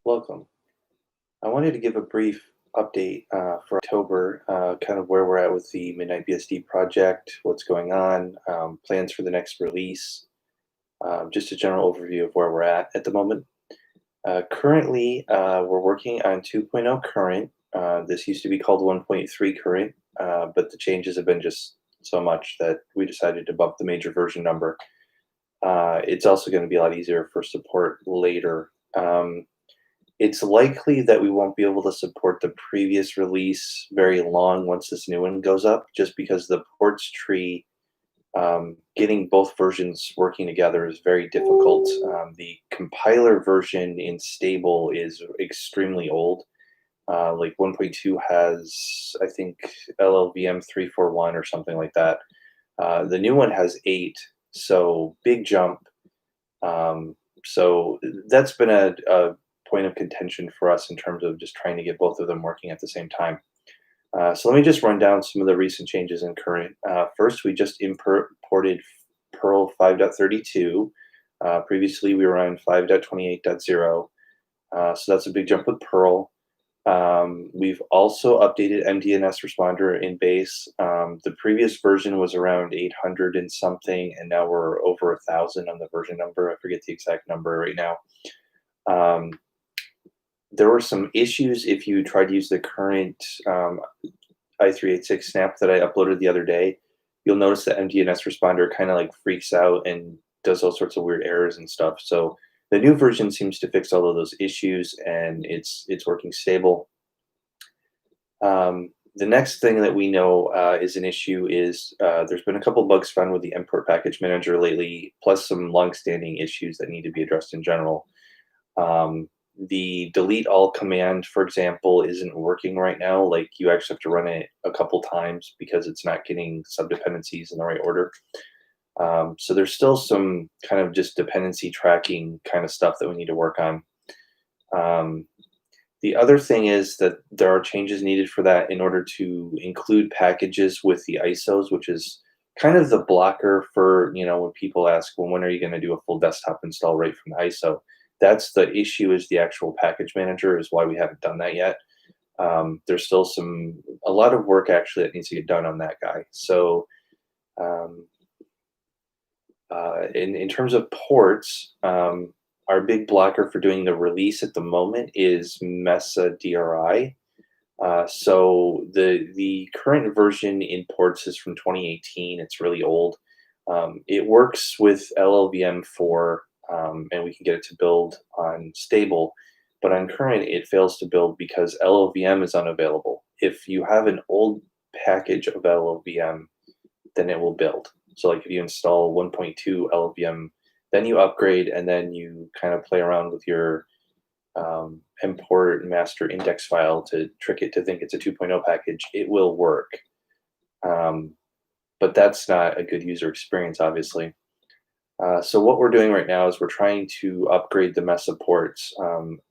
Welcome. I wanted to give a brief update for October, kind of where we're at with the MidnightBSD project, what's going on, plans for the next release, just a general overview of where we're at the moment. Currently, we're working on 2.0 current. This used to be called 1.3 current, but the changes have been just so much that we decided to bump the major version number. It's also going to be a lot easier for support later. It's likely that we won't be able to support the previous release very long once this new one goes up, just because the ports tree, getting both versions working together is very difficult. The compiler version in stable is extremely old. Like 1.2 has, I think, LLVM 341 or something like that. The new one has 8, so big jump. So that's been a point of contention for us in terms of just trying to get both of them working at the same time. So let me just run down some of the recent changes in current. First, we just imported Perl 5.32. Previously, we were on 5.28.0. So that's a big jump with Perl. We've also updated MDNS responder in base. The previous version was around 800 and something, and now we're over 1,000 on the version number. I forget the exact number right now. There were some issues if you tried to use the current i386 snap that I uploaded the other day. You'll notice the MDNS responder kind of like freaks out and does all sorts of weird errors and stuff. So the new version seems to fix all of those issues, and it's working stable. The next thing that we know is an issue is there's been a couple bugs found with the import package manager lately, plus some longstanding issues that need to be addressed in general. The delete all command, for example, isn't working right now. Like, you actually have to run it a couple times because it's not getting subdependencies in the right order. So there's still some kind of just dependency tracking kind of stuff that we need to work on. The other thing is that there are changes needed for that in order to include packages with the ISOs, which is kind of the blocker for, when people ask, well, when are you going to do a full desktop install right from the ISO? That's the issue, is the actual package manager is why we haven't done that yet. There's still a lot of work actually that needs to get done on that guy. So in terms of ports, our big blocker for doing the release at the moment is mesa-dri. So the current version in ports is from 2018. It's really old. It works with LLVM 4, and we can get it to build on stable, but on current it fails to build because LLVM is unavailable. If you have an old package of LLVM, then it will build. So like if you install 1.2 LLVM, then you upgrade, and then you kind of play around with your import master index file to trick it to think it's a 2.0 package, it will work. But that's not a good user experience, obviously. So what we're doing right now is we're trying to upgrade the Mesa ports.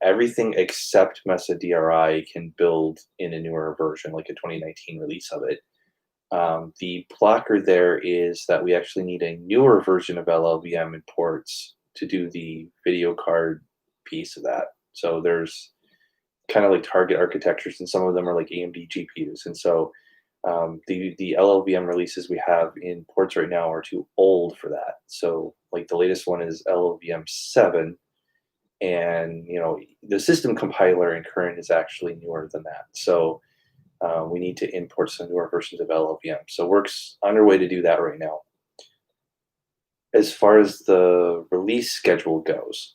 Everything except mesa-dri can build in a newer version, like a 2019 release of it. The blocker there is that we actually need a newer version of LLVM in ports to do the video card piece of that. So there's kind of like target architectures, and some of them are like AMD GPUs. And so the LLVM releases we have in ports right now are too old for that. So like the latest one is LLVM 7, and the system compiler in current is actually newer than that. So we need to import some newer versions of LLVM. So work's underway to do that right now. As far as the release schedule goes,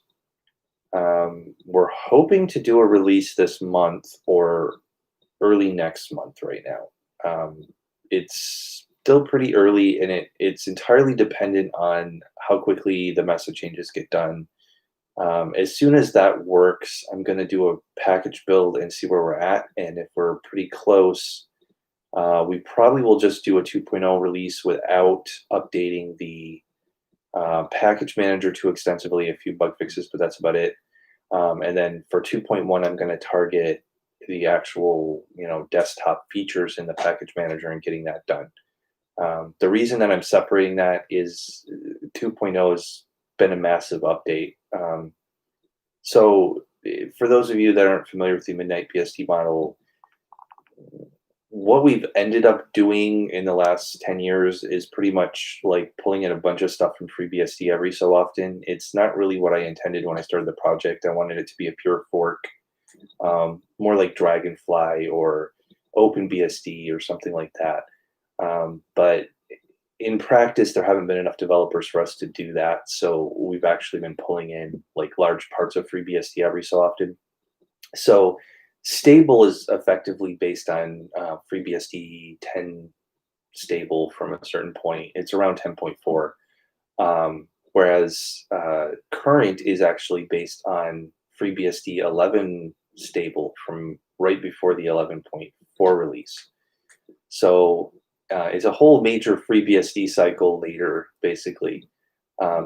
we're hoping to do a release this month or early next month right now. It's still pretty early, and it's entirely dependent on how quickly the message changes get done. As soon as that works, I'm going to do a package build and see where we're at. And if we're pretty close, we probably will just do a 2.0 release without updating the package manager too extensively, a few bug fixes, but that's about it. And then for 2.1, I'm going to target the actual desktop features in the package manager and getting that done. The reason that I'm separating that is 2.0 has been a massive update. So for those of you that aren't familiar with the MidnightBSD model, what we've ended up doing in the last 10 years is pretty much like pulling in a bunch of stuff from FreeBSD every so often. It's not really what I intended when I started the project. I wanted it to be a pure fork, more like Dragonfly or OpenBSD or something like that. But in practice, there haven't been enough developers for us to do that. So we've actually been pulling in like large parts of FreeBSD every so often. So stable is effectively based on FreeBSD 10 stable from a certain point. It's around 10.4. Whereas current is actually based on FreeBSD 11 stable from right before the 11.4 release. So it's a whole major FreeBSD cycle later, basically.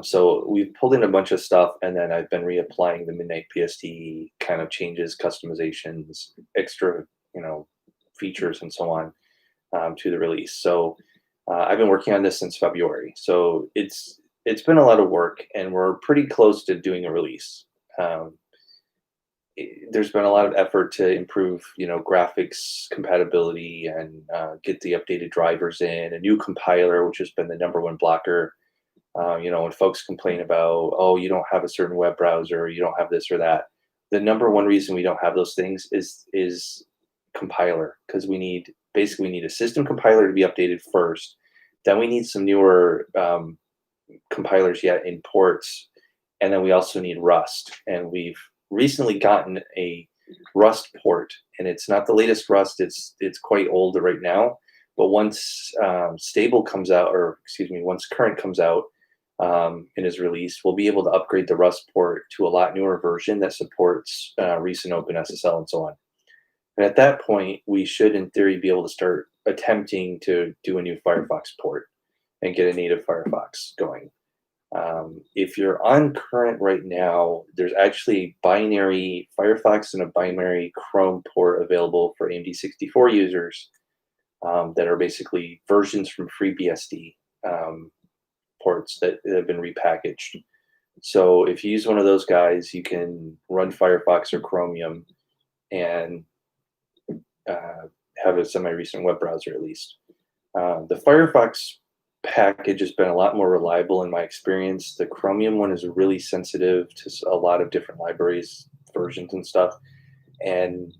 So we've pulled in a bunch of stuff, and then I've been reapplying the MidnightBSD kind of changes, customizations, extra, features, and so on to the release. So I've been working on this since February. So it's been a lot of work, and we're pretty close to doing a release. There's been a lot of effort to improve, graphics compatibility and get the updated drivers in, a new compiler, which has been the #1 blocker. When folks complain about, oh, you don't have a certain web browser, or you don't have this or that, the #1 reason we don't have those things is compiler, because we need a system compiler to be updated first. Then we need some newer compilers yet in ports, and then we also need Rust. And we've recently gotten a Rust port, and it's not the latest Rust. It's quite old right now. But once stable comes out, or excuse me, once current comes out and is released, we'll be able to upgrade the Rust port to a lot newer version that supports recent OpenSSL and so on. And at that point, we should, in theory, be able to start attempting to do a new Firefox port and get a native Firefox going. If you're on current right now, there's actually a binary Firefox and a binary Chrome port available for AMD 64 users that are basically versions from FreeBSD ports that have been repackaged. So if you use one of those guys, you can run Firefox or Chromium and have a semi-recent web browser at least. The Firefox package has been a lot more reliable in my experience. The Chromium one is really sensitive to a lot of different libraries, versions and stuff. And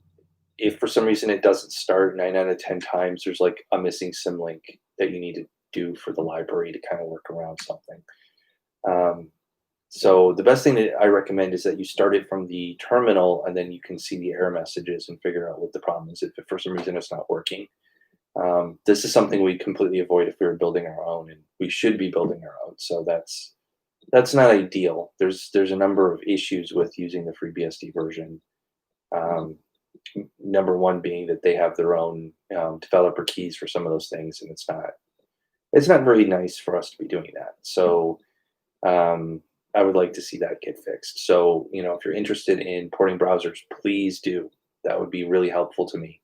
if for some reason it doesn't start 9 out of 10 times, there's like a missing symlink that you need to do for the library to kind of work around something. So the best thing that I recommend is that you start it from the terminal, and then you can see the error messages and figure out what the problem is if for some reason it's not working. This is something we completely avoid if we were building our own, and we should be building our own. So that's not ideal. There's a number of issues with using the FreeBSD version. #1 being that they have their own developer keys for some of those things, and it's not very nice for us to be doing that. So I would like to see that get fixed. So if you're interested in porting browsers, please do. That would be really helpful to me.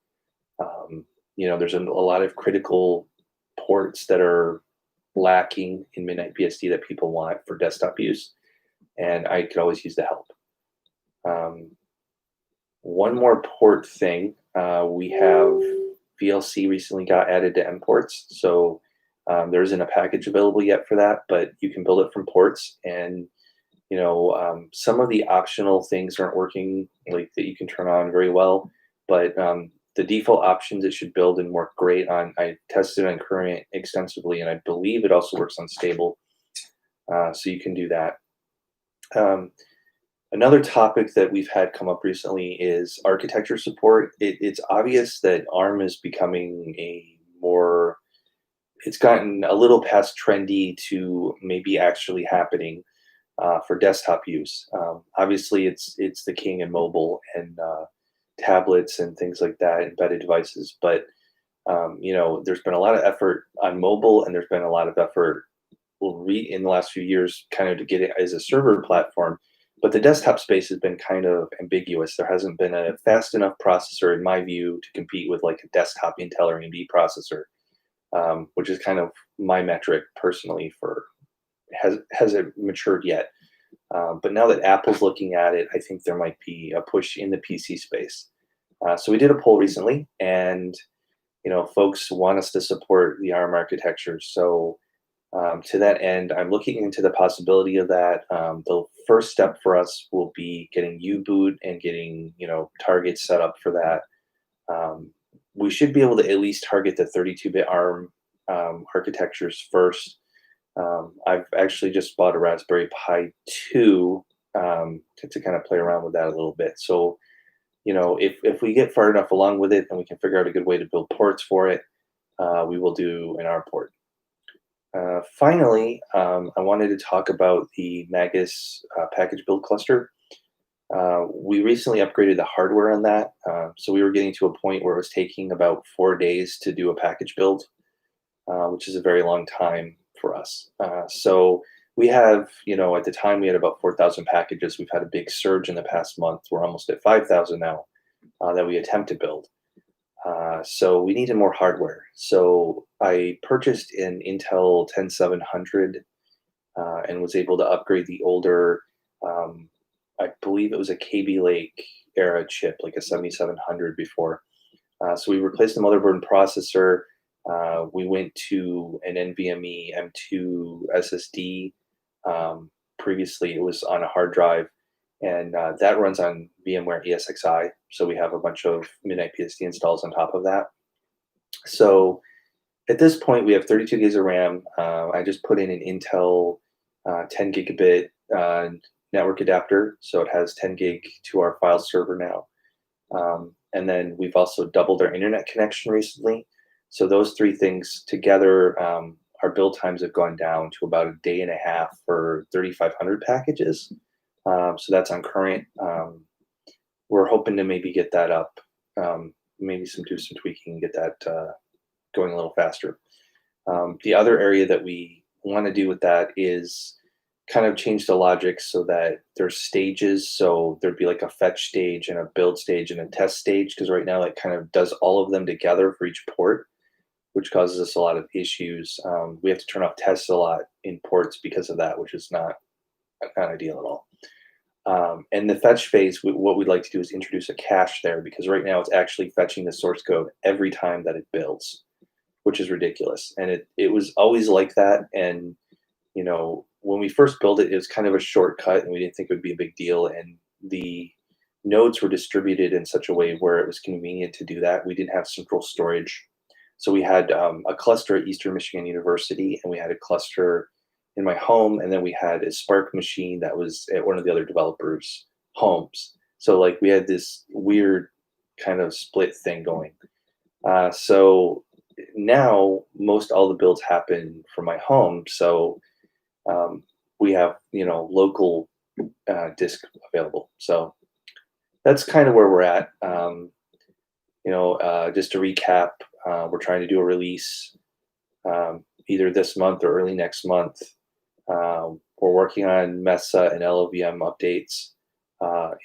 There's a lot of critical ports that are lacking in MidnightBSD that people want for desktop use, and I could always use the help. One more port thing, we have VLC recently got added to mports, so there isn't a package available yet for that, but you can build it from ports. And some of the optional things aren't working, like that you can turn on very well, but the default options it should build and work great on. I tested on current extensively, and I believe it also works on stable, so you can do that. Another topic that we've had come up recently is architecture support. It's obvious that ARM is becoming it's gotten a little past trendy to maybe actually happening for desktop use. Obviously, it's the king in mobile and tablets and things like that, embedded devices. But there's been a lot of effort on mobile, and there's been a lot of effort in the last few years kind of to get it as a server platform. But the desktop space has been kind of ambiguous. There hasn't been a fast enough processor, in my view, to compete with like a desktop Intel or AMD processor, which is kind of my metric personally for has it matured yet. But now that Apple's looking at it, I think there might be a push in the PC space. So we did a poll recently, and folks want us to support the ARM architecture. So to that end, I'm looking into the possibility of that. The first step for us will be getting U-boot and getting targets set up for that. We should be able to at least target the 32-bit ARM architectures first. I've actually just bought a Raspberry Pi 2 to kind of play around with that a little bit. So, if we get far enough along with it and we can figure out a good way to build ports for it, we will do an ARM port. Finally, I wanted to talk about the Magus package build cluster. We recently upgraded the hardware on that, so we were getting to a point where it was taking about 4 days to do a package build, which is a very long time for us. So we have, at the time we had about 4,000 packages. We've had a big surge in the past month. We're almost at 5,000 now that we attempt to build. So we needed more hardware. So I purchased an Intel 10700 and was able to upgrade the older, I believe it was a KB Lake era chip, like a 7700 before. So we replaced the motherboard and processor. We went to an NVMe M2 SSD. Previously, it was on a hard drive, and that runs on VMware ESXi. So we have a bunch of MidnightBSD installs on top of that. So at this point, we have 32 gigs of RAM. I just put in an Intel 10 gigabit network adapter, so it has 10 gig to our file server now. And then we've also doubled our internet connection recently. So those three things together, our build times have gone down to about a day and a half for 3,500 packages. So that's on current. We're hoping to maybe get that up, maybe do some tweaking and get that going a little faster. The other area that we want to do with that is kind of change the logic so that there's stages. So there'd be like a fetch stage and a build stage and a test stage, because right now it kind of does all of them together for each port, which causes us a lot of issues. We have to turn off tests a lot in ports because of that, which is not ideal at all. And the fetch phase, what we'd like to do is introduce a cache there, because right now it's actually fetching the source code every time that it builds, which is ridiculous. And it was always like that. And, when we first built it, it was kind of a shortcut and we didn't think it would be a big deal. And the nodes were distributed in such a way where it was convenient to do that. We didn't have central storage. So we had a cluster at Eastern Michigan University, and we had a cluster in my home, and then we had a Spark machine that was at one of the other developers' homes. So like we had this weird kind of split thing going. So now most all the builds happen from my home. So we have local disk available. So that's kind of where we're at. Just to recap, we're trying to do a release either this month or early next month. We're working on Mesa and LLVM updates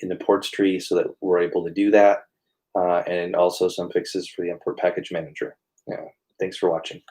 in the ports tree so that we're able to do that, and also some fixes for the import package manager. Yeah, thanks for watching.